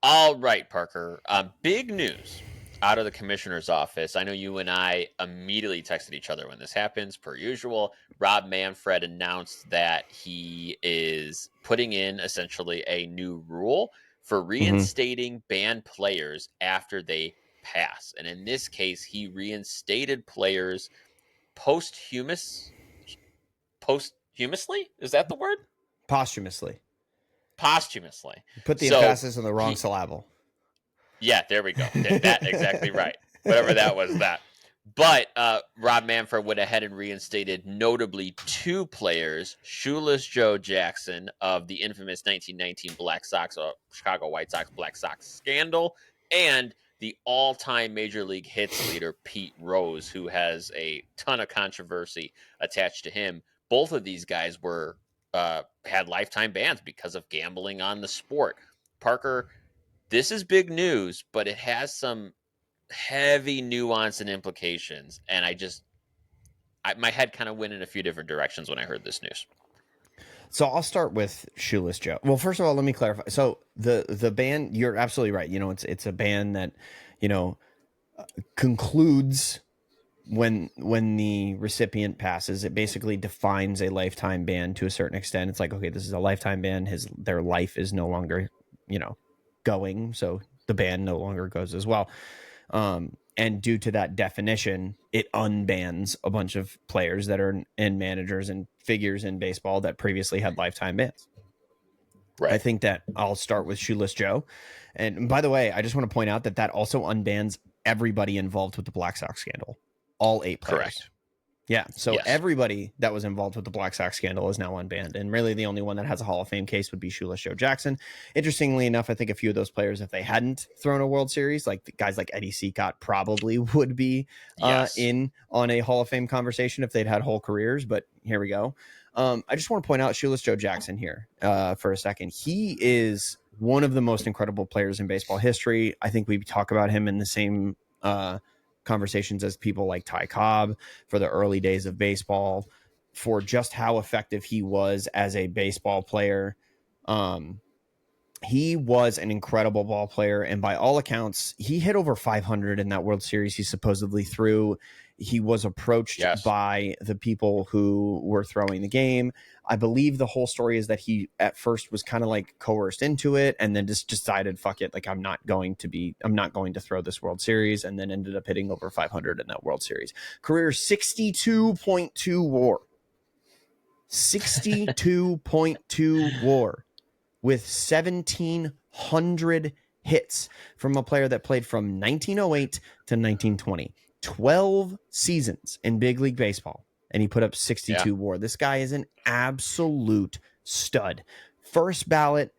All right, Parker. Big news out of the commissioner's office. I know you and I immediately texted each other when this happens, per usual. Rob Manfred announced that he is putting in essentially a new rule for Hmm. reinstating banned players after they pass. And in this case, he reinstated players posthumous posthumously? Is that the word? Posthumously. Posthumously. Put the So emphasis on the wrong he syllable. Yeah, there we go. That exactly right. Whatever that was, that. But Rob Manfred went ahead and reinstated notably two players, Shoeless Joe Jackson of the infamous 1919 Black Sox, Chicago White Sox Black Sox scandal, and the all-time Major League hits leader, Pete Rose, who has a ton of controversy attached to him. Both of these guys were had lifetime bans because of gambling on the sport. Parker, this is big news, but it has some heavy nuance and implications. And my head kind of went in a few different directions when I heard this news. So I'll start with Shoeless Joe. Well, first of all, let me clarify. So the ban, you're absolutely right. It's a ban that, you know, concludes when the recipient passes. It basically defines a lifetime ban to a certain extent. It's like, okay, this is a lifetime ban. Their life is no longer, going. So the ban no longer goes as well. And due to that definition, it unbans a bunch of players that are and managers and figures in baseball that previously had lifetime bans. I Right. think that I'll start with Shoeless Joe. And by the way, I just want to point out that also unbans everybody involved with the Black Sox scandal, all 8 players. Correct. Yeah. So Yes. everybody that was involved with the Black Sox scandal is now unbanned. And really the only one that has a Hall of Fame case would be Shoeless Joe Jackson. Interestingly enough, I think a few of those players, if they hadn't thrown a World Series, like guys like Eddie Seacott probably would be Yes. in on a Hall of Fame conversation if they'd had whole careers. But here we go. I just want to point out Shoeless Joe Jackson here for a second. He is one of the most incredible players in baseball history. I think we talk about him in the same conversations as people like Ty Cobb for the early days of baseball, for just how effective he was as a baseball player. He was an incredible ball player, and by all accounts, he hit over 500 in that World Series he supposedly threw. He was approached Yes. by the people who were throwing the game. I believe the whole story is that he at first was kind of like coerced into it, and then just decided, fuck it, like I'm not going to throw this World Series, and then ended up hitting over 500 in that World Series. Career 62.2 WAR. 62.2 WAR with 1,700 hits from a player that played from 1908 to 1920. 12 seasons in big league baseball, and he put up 62 Yeah. WAR. This guy is an absolute stud. First ballot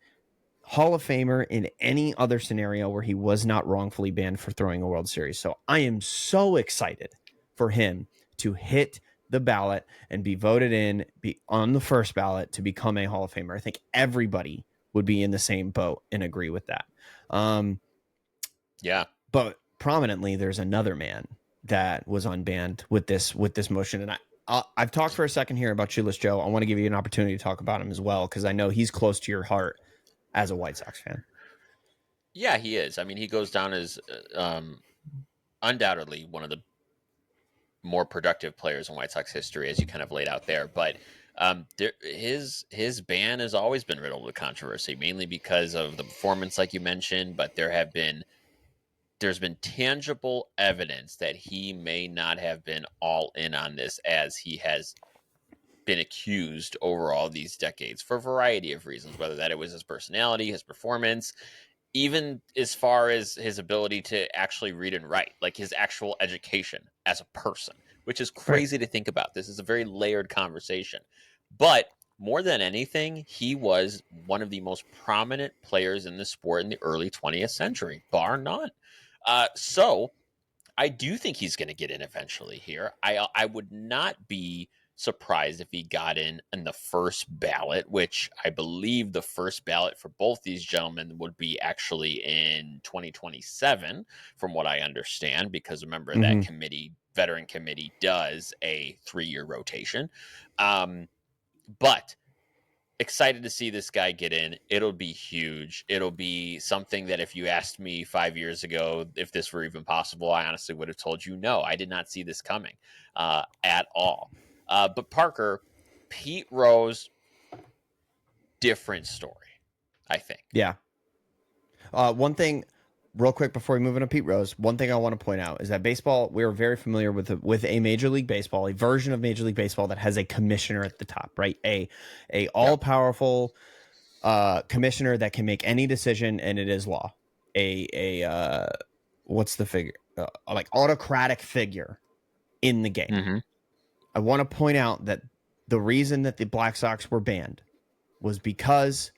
Hall of Famer in any other scenario where he was not wrongfully banned for throwing a World Series. So I am so excited for him to hit the ballot and be voted in, be on the first ballot to become a Hall of Famer. I think everybody would be in the same boat and agree with that. Yeah. But prominently, there's another man that was unbanned with this motion, and I've talked for a second here about Shoeless Joe. I want to give you an opportunity to talk about him as well because I know he's close to your heart as a White Sox fan. Yeah, he is. I mean, he goes down as undoubtedly one of the more productive players in White Sox history, as you kind of laid out there. But his ban has always been riddled with controversy, mainly because of the performance, like you mentioned. But there's been tangible evidence that he may not have been all in on this, as he has been accused over all these decades for a variety of reasons, whether that it was his personality, his performance, even as far as his ability to actually read and write, like his actual education as a person, which is Right. crazy to think about. This is a very layered conversation. But more than anything, he was one of the most prominent players in the sport in the early 20th century, bar none. So I do think he's going to get in eventually here. I would not be surprised if he got in the first ballot, which I believe the first ballot for both these gentlemen would be actually in 2027, from what I understand, because remember that Mm-hmm. veteran committee does a 3-year rotation. But excited to see this guy get in. It'll be huge. It'll be something that if you asked me 5 years ago if this were even possible, I honestly would have told you no. I did not see this coming at all. But Parker, Pete Rose, different story, I think. Yeah. One thing, real quick, before we move into Pete Rose, one thing I want to point out is that baseball, we are very familiar with a Major League Baseball, a version of Major League Baseball that has a commissioner at the top, right? A all powerful commissioner that can make any decision, and it is law. What's the figure? Like autocratic figure in the game. Mm-hmm. I want to point out that the reason that the Black Sox were banned was because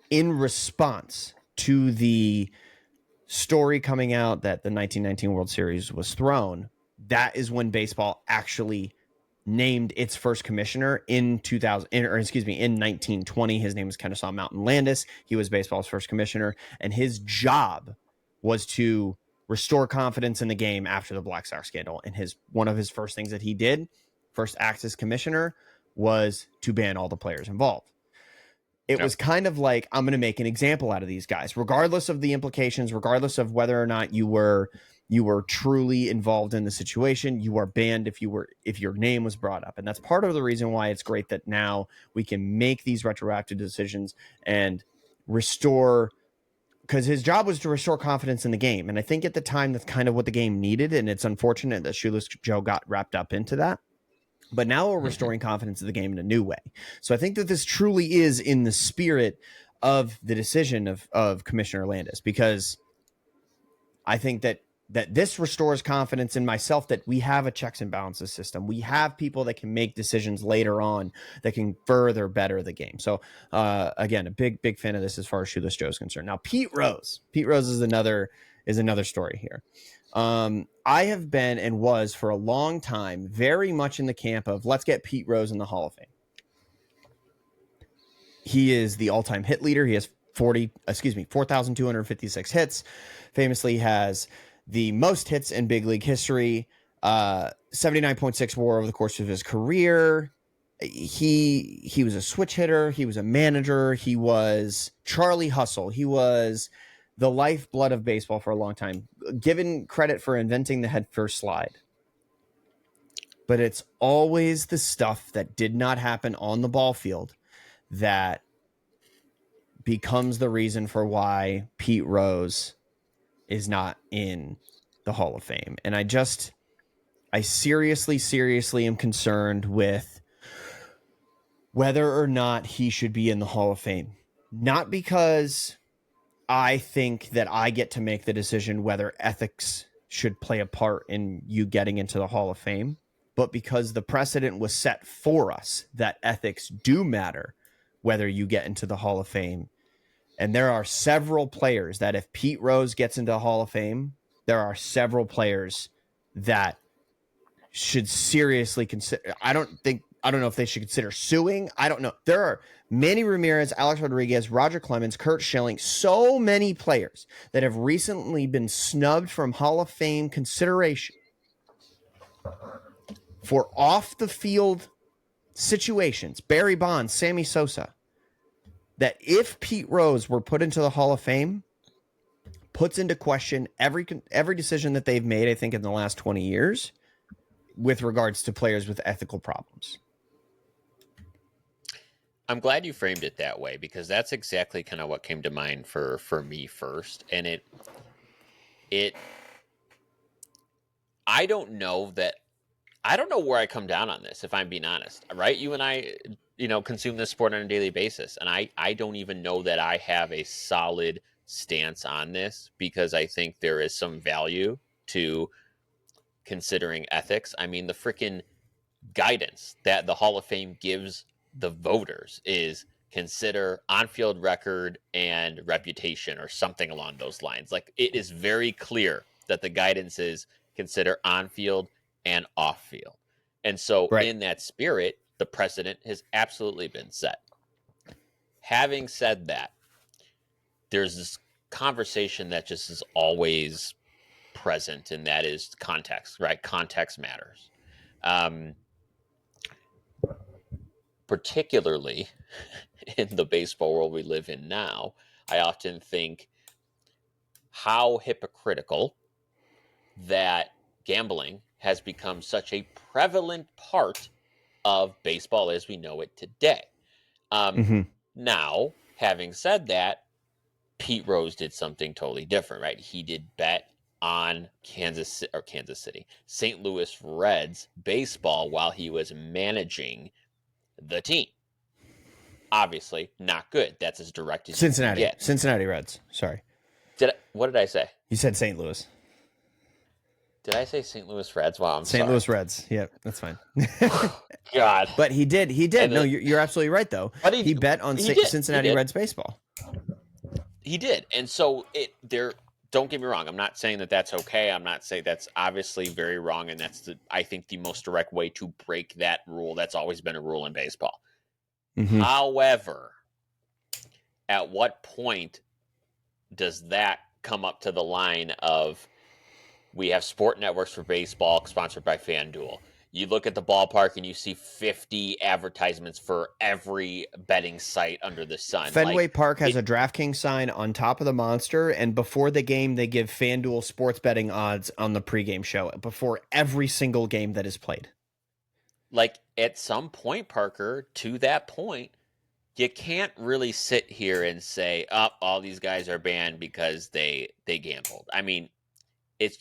in response to the story coming out that the 1919 World Series was thrown, that is when baseball actually named its first commissioner in 1920. His name was Kennesaw Mountain Landis. He was baseball's first commissioner, and his job was to restore confidence in the game after the Black Sox scandal. And one of his first things that he did, first act as commissioner, was to ban all the players involved. It was kind of like, I'm going to make an example out of these guys, regardless of the implications, regardless of whether or not you were truly involved in the situation. You are banned if your name was brought up. And that's part of the reason why it's great that now we can make these retroactive decisions and restore, because his job was to restore confidence in the game. And I think at the time that's kind of what the game needed. And it's unfortunate that Shoeless Joe got wrapped up into that. But now we're restoring confidence in the game in a new way. So I think that this truly is in the spirit of the decision of Commissioner Landis, because I think that this restores confidence in myself, that we have a checks and balances system. We have people that can make decisions later on that can further better the game. So again, a big fan of this as far as Shoeless Joe is concerned. Now, Pete Rose is another story here. I have been and was for a long time very much in the camp of let's get Pete Rose in the Hall of Fame. He is the all-time hit leader. He has 4,256 hits. Famously has the most hits in big league history. 79.6 WAR over the course of his career. He was a switch hitter. He was a manager. He was Charlie Hustle. He was the lifeblood of baseball for a long time, given credit for inventing the head first slide. But it's always the stuff that did not happen on the ball field that becomes the reason for why Pete Rose is not in the Hall of Fame. And I seriously am concerned with whether or not he should be in the Hall of Fame. Not because I think that I get to make the decision whether ethics should play a part in you getting into the Hall of Fame, but because the precedent was set for us that ethics do matter whether you get into the Hall of Fame. And there are several players that if Pete Rose gets into the Hall of Fame, there are several players that should seriously consider. I don't know if they should consider suing. I don't know. There are Manny Ramirez, Alex Rodriguez, Roger Clemens, Kurt Schilling, so many players that have recently been snubbed from Hall of Fame consideration for off the field situations. Barry Bonds, Sammy Sosa. That if Pete Rose were put into the Hall of Fame, puts into question every decision that they've made, I think, in the last 20 years with regards to players with ethical problems. I'm glad you framed it that way, because that's exactly kind of what came to mind for me first. And I don't know where I come down on this, if I'm being honest, right? You and I, consume this sport on a daily basis. And I don't even know that I have a solid stance on this, because I think there is some value to considering ethics. I mean, the freaking guidance that the Hall of Fame gives the voters is consider on-field record and reputation, or something along those lines. Like, it is very clear that the guidance is consider on-field and off-field. And so in that spirit, the precedent has absolutely been set. Having said that, there's this conversation that just is always present, and that is context, right? Context matters. Particularly in the baseball world we live in now, I often think how hypocritical that gambling has become such a prevalent part of baseball as we know it today. Mm-hmm. Now, having said that, Pete Rose did something totally different, right? He did bet on Kansas City, St. Louis Reds baseball while he was managing the team. Obviously, not good. That's as direct as you can get. Cincinnati Reds. Sorry. What did I say? You said St. Louis. Did I say St. Louis Reds? Wow, I'm St. sorry. Louis Reds. Yeah, that's fine. God. But he did. And No, you're absolutely right, though. But he bet on Cincinnati Reds baseball. He did. And so don't get me wrong. I'm not saying that that's okay. I'm not saying that's obviously very wrong. And that's, I think, the most direct way to break that rule. That's always been a rule in baseball. Mm-hmm. However, at what point does that come up to the line of we have sport networks for baseball sponsored by FanDuel? You look at the ballpark and you see 50 advertisements for every betting site under the sun. Fenway Park has a DraftKings sign on top of the monster, and before the game, they give FanDuel sports betting odds on the pregame show before every single game that is played. Like, at some point, Parker, to that point, you can't really sit here and say, "Oh, all these guys are banned because they gambled." I mean, it's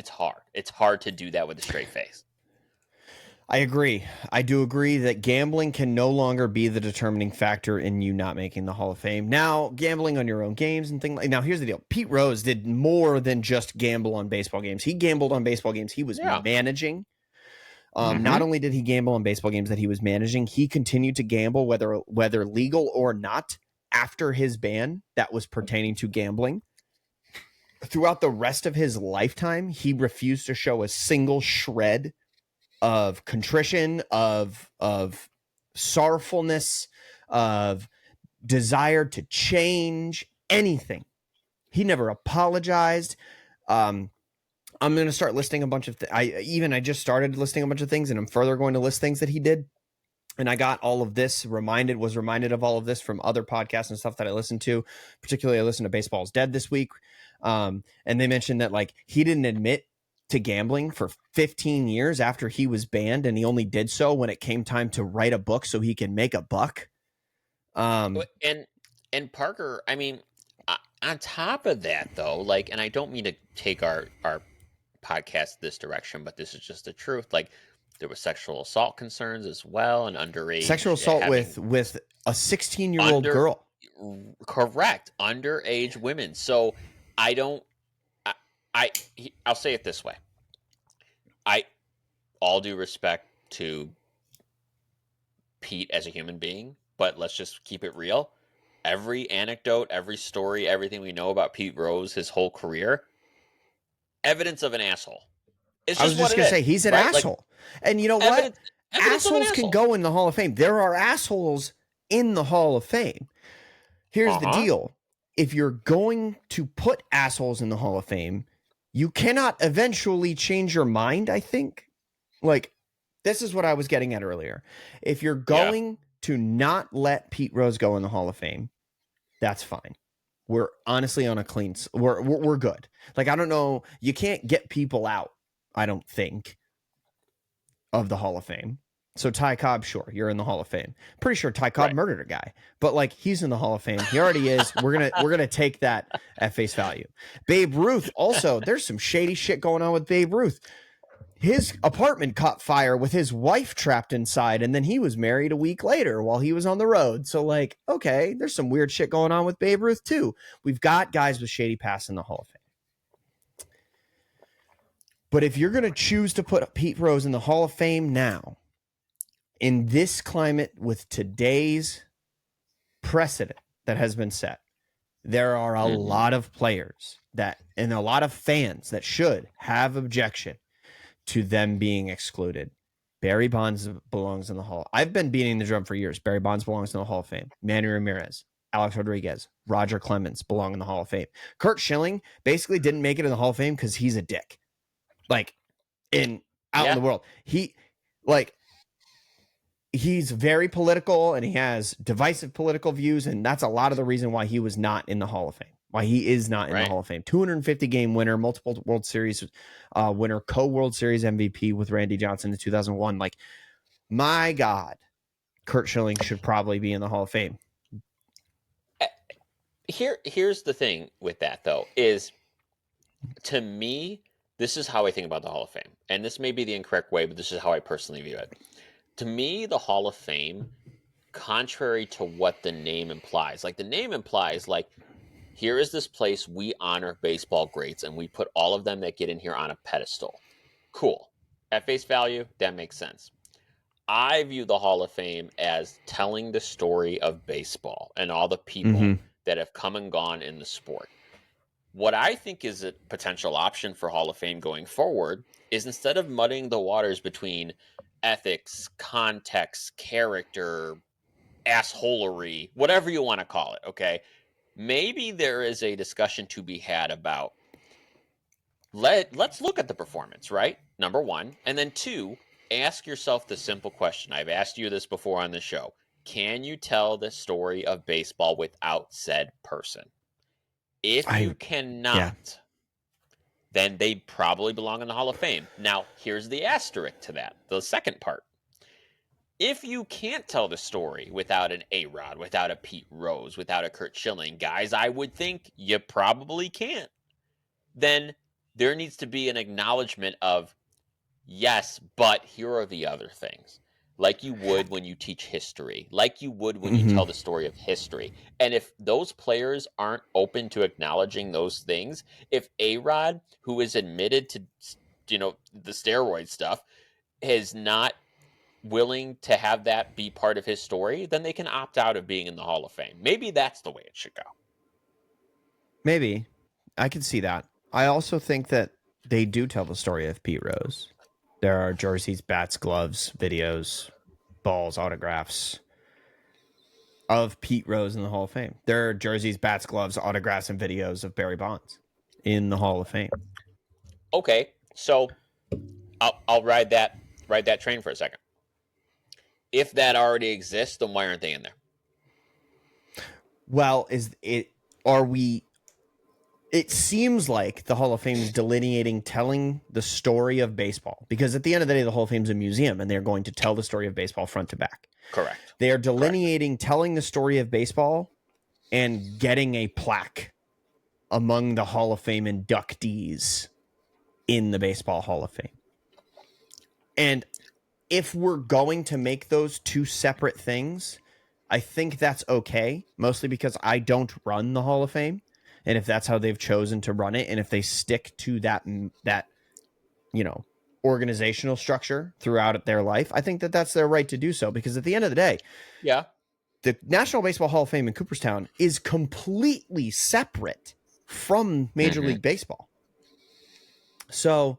hard. It's hard to do that with a straight face. I agree. I do agree that gambling can no longer be the determining factor in you not making the Hall of Fame. Now, gambling on your own games and things like now, here's the deal. Pete Rose did more than just gamble on baseball games. He gambled on baseball games he was managing. Not only did he gamble on baseball games that he was managing, he continued to gamble, whether legal or not, after his ban that was pertaining to gambling. Throughout the rest of his lifetime, he refused to show a single shred of contrition, of sorrowfulness, of desire to change anything. He never apologized. I'm going to start listing a bunch of I just started listing a bunch of things, and I'm further going to list things that he did. And I got all of this was reminded of all of this from other podcasts and stuff that I listened to. Particularly, I listened to Baseball's Dead this week. And they mentioned that like he didn't admit to gambling for 15 years after he was banned, and he only did so when it came time to write a book so he can make a buck. And Parker, I mean, on top of that though, like, and I don't mean to take our podcast this direction, but this is just the truth. Like, there was sexual assault concerns as well, and underage sexual assault with a 16-year-old girl. Correct, underage women. So I'll say it this way. All due respect to Pete as a human being, but let's just keep it real. Every anecdote, every story, everything we know about Pete Rose, his whole career, evidence of an asshole. I was just going to say, he's an asshole. Like, and you know what? Assholes can go in the Hall of Fame. There are assholes in the Hall of Fame. Here's the deal. If you're going to put assholes in the Hall of Fame, you cannot eventually change your mind, I think. Like, this is what I was getting at earlier. If you're going to not let Pete Rose go in the Hall of Fame, that's fine. We're honestly on a clean... We're good. Like, I don't know. You can't get people out, I don't think, of the Hall of Fame. So Ty Cobb, sure, you're in the Hall of Fame. Pretty sure Ty Cobb murdered a guy, but like he's in the Hall of Fame. He already is. We're gonna take that at face value. Babe Ruth, also, there's some shady shit going on with Babe Ruth. His apartment caught fire with his wife trapped inside, and then he was married a week later while he was on the road. So like, okay, there's some weird shit going on with Babe Ruth too. We've got guys with shady past in the Hall of Fame. But if you're gonna choose to put Pete Rose in the Hall of Fame now, in this climate with today's precedent that has been set, there are a lot of players and a lot of fans that should have objection to them being excluded. Barry Bonds belongs in the Hall. I've been beating the drum for years. Barry Bonds belongs in the Hall of Fame. Manny Ramirez, Alex Rodriguez, Roger Clemens belong in the Hall of Fame. Curt Schilling basically didn't make it in the Hall of Fame because he's a dick. Like, out in the world. He, like... he's very political and he has divisive political views, and that's a lot of the reason why he was not in the Hall of Fame. Why he is not in the Right. Hall of Fame. 250 game winner, multiple World Series winner, co-World Series MVP with Randy Johnson in 2001. Like, my God, Curt Schilling should probably be in the Hall of Fame. Here's the thing with that, though, is, to me, this is how I think about the Hall of Fame. And this may be the incorrect way, but this is how I personally view it. To me, the Hall of Fame, contrary to what the name implies, like the name implies, like, here is this place we honor baseball greats and we put all of them that get in here on a pedestal. Cool. At face value, that makes sense. I view the Hall of Fame as telling the story of baseball and all the people that have come and gone in the sport. What I think is a potential option for Hall of Fame going forward is, instead of muddying the waters between ethics, context, character, assholery, whatever you want to call it, okay? Maybe there is a discussion to be had about, let's look at the performance, right? Number one. And then two, ask yourself the simple question. I've asked you this before on the show. Can you tell the story of baseball without said person? If you cannot, then they probably belong in the Hall of Fame. Now, here's the asterisk to that, the second part. If you can't tell the story without an A-Rod, without a Pete Rose, without a Curt Schilling, guys, I would think you probably can't, then there needs to be an acknowledgement of, yes, but here are the other things. Like you would when you teach history, like you would when you tell the story of history. And if those players aren't open to acknowledging those things, if A-Rod, who is admitted to, the steroid stuff, is not willing to have that be part of his story, then they can opt out of being in the Hall of Fame. Maybe that's the way it should go. Maybe. I can see that. I also think that they do tell the story of Pete Rose. There are jerseys, bats, gloves, videos, balls, autographs of Pete Rose in the Hall of Fame. There are jerseys, bats, gloves, autographs, and videos of Barry Bonds in the Hall of Fame. Okay, so I'll ride that train for a second. If that already exists, then why aren't they in there? Well, it seems like the Hall of Fame is delineating telling the story of baseball, because at the end of the day, the Hall of Fame is a museum and they're going to tell the story of baseball front to back. Correct. They are delineating telling the story of baseball and getting a plaque among the Hall of Fame inductees in the Baseball Hall of Fame. And if we're going to make those two separate things, I think that's okay, mostly because I don't run the Hall of Fame. And if that's how they've chosen to run it, and if they stick to that organizational structure throughout their life, I think that that's their right to do so. Because at the end of the day, yeah, the National Baseball Hall of Fame in Cooperstown is completely separate from Major League Baseball. So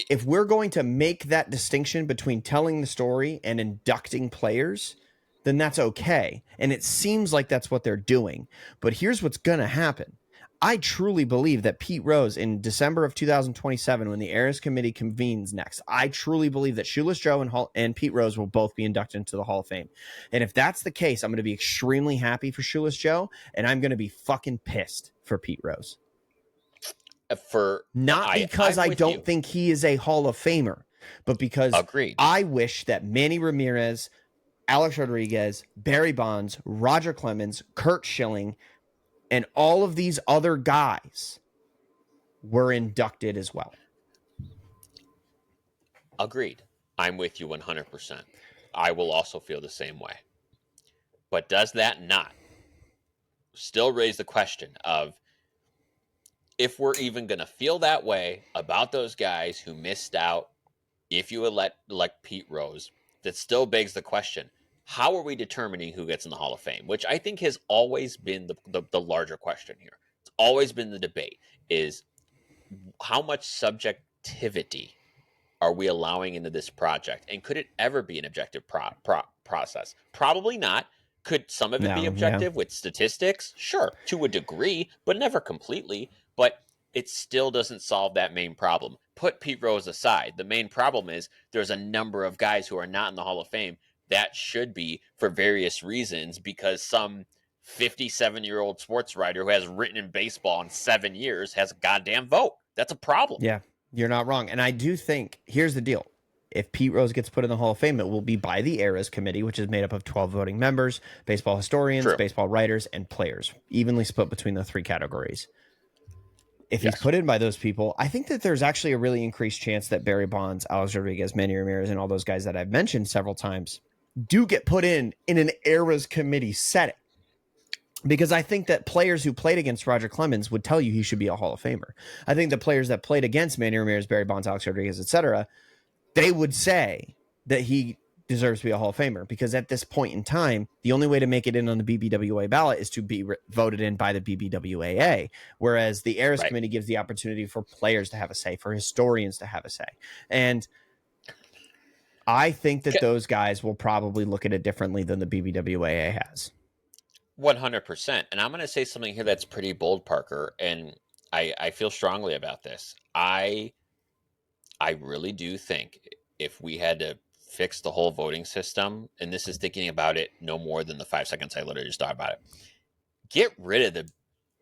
if we're going to make that distinction between telling the story and inducting players, then that's okay. And it seems like that's what they're doing. But here's what's going to happen. I truly believe that Pete Rose, in December of 2027, when the Eras Committee convenes next, I truly believe that Shoeless Joe and Pete Rose will both be inducted into the Hall of Fame. And if that's the case, I'm going to be extremely happy for Shoeless Joe, and I'm going to be fucking pissed for Pete Rose. Not because I don't think he is a Hall of Famer, but because I wish that Manny Ramirez, Alex Rodriguez, Barry Bonds, Roger Clemens, Curt Schilling, and all of these other guys were inducted as well. Agreed. I'm with you 100%. I will also feel the same way. But does that not still raise the question of, if we're even going to feel that way about those guys who missed out, if you elect Pete Rose, that still begs the question, how are we determining who gets in the Hall of Fame? Which I think has always been the larger question here. It's always been the debate, is how much subjectivity are we allowing into this project? And could it ever be an objective process? Probably not. Could some of it be objective with statistics? Sure, to a degree, but never completely. But it still doesn't solve that main problem. Put Pete Rose aside. The main problem is there's a number of guys who are not in the Hall of Fame that should be for various reasons, because some 57-year-old sports writer who hasn't written in baseball in 7 years has a goddamn vote. That's a problem. Yeah, you're not wrong. And I do think, here's the deal. If Pete Rose gets put in the Hall of Fame, it will be by the Eras Committee, which is made up of 12 voting members, baseball historians, True. baseball writers, and players, evenly split between the three categories. If he's Yes. put in by those people, I think that there's actually a really increased chance that Barry Bonds, Alex Rodriguez, Manny Ramirez, and all those guys that I've mentioned several times do get put in an Eras Committee setting. Because I think that players who played against Roger Clemens would tell you he should be a Hall of Famer. I think the players that played against Manny Ramirez, Barry Bonds, Alex Rodriguez, etc., they would say that he deserves to be a Hall of Famer, because at this point in time, the only way to make it in on the BBWA ballot is to be voted in by the BBWAA, whereas the Eras Committee gives the opportunity for players to have a say, for historians to have a say. And I think that those guys will probably look at it differently than the BBWAA has. 100%. And I'm going to say something here that's pretty bold, Parker, and I feel strongly about this. I really do think if we had to fix the whole voting system, and this is thinking about it no more than the 5 seconds I literally just thought about it, get rid of the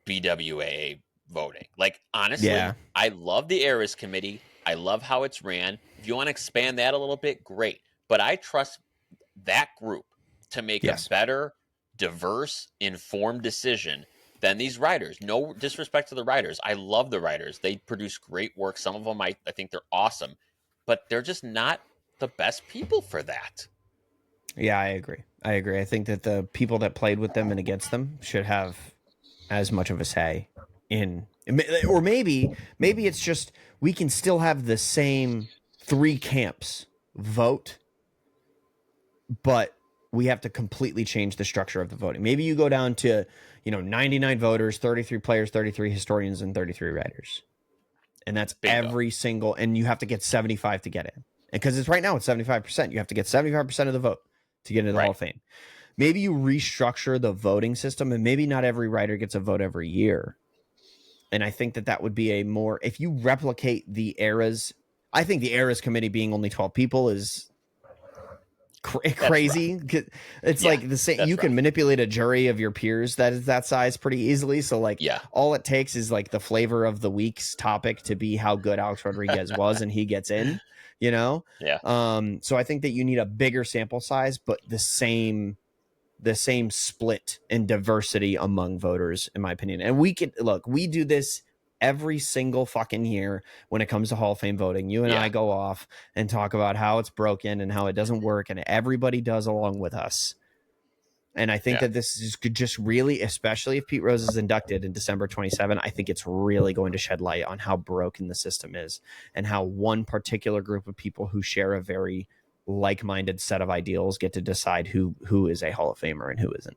BWAA voting. Like, honestly, Yeah. I love the Eras Committee. I love how it's ran. If you want to expand that a little bit, great. But I trust that group to make a better, diverse, informed decision than these writers. No disrespect to the writers. I love the writers. They produce great work. Some of them, I think they're awesome. But they're just not the best people for that. Yeah, I agree. I think that the people that played with them and against them should have as much of a say in, or maybe it's just we can still have the same three camps vote, but we have to completely change the structure of the voting. Maybe you go down to, 99 voters, 33 players, 33 historians, and 33 writers. And that's every single, and you have to get 75 to get in. And because it's right now, it's 75%. You have to get 75% of the vote to get into the Hall of Fame. Maybe you restructure the voting system, and maybe not every writer gets a vote every year. And I think that would be a more, if you replicate the Eras, I think the Eras Committee being only 12 people is crazy. It's like the same. You can manipulate a jury of your peers that is that size pretty easily. So all it takes is like the flavor of the week's topic to be how good Alex Rodriguez was, and he gets in. So I think that you need a bigger sample size, but the same split and diversity among voters, in my opinion. And we do this every single fucking year when it comes to Hall of Fame voting. You and I go off and talk about how it's broken and how it doesn't work, and everybody does along with us. And I think that this is just really, especially if Pete Rose is inducted in December 27, I think it's really going to shed light on how broken the system is, and how one particular group of people who share a very like-minded set of ideals get to decide who is a Hall of Famer and who isn't.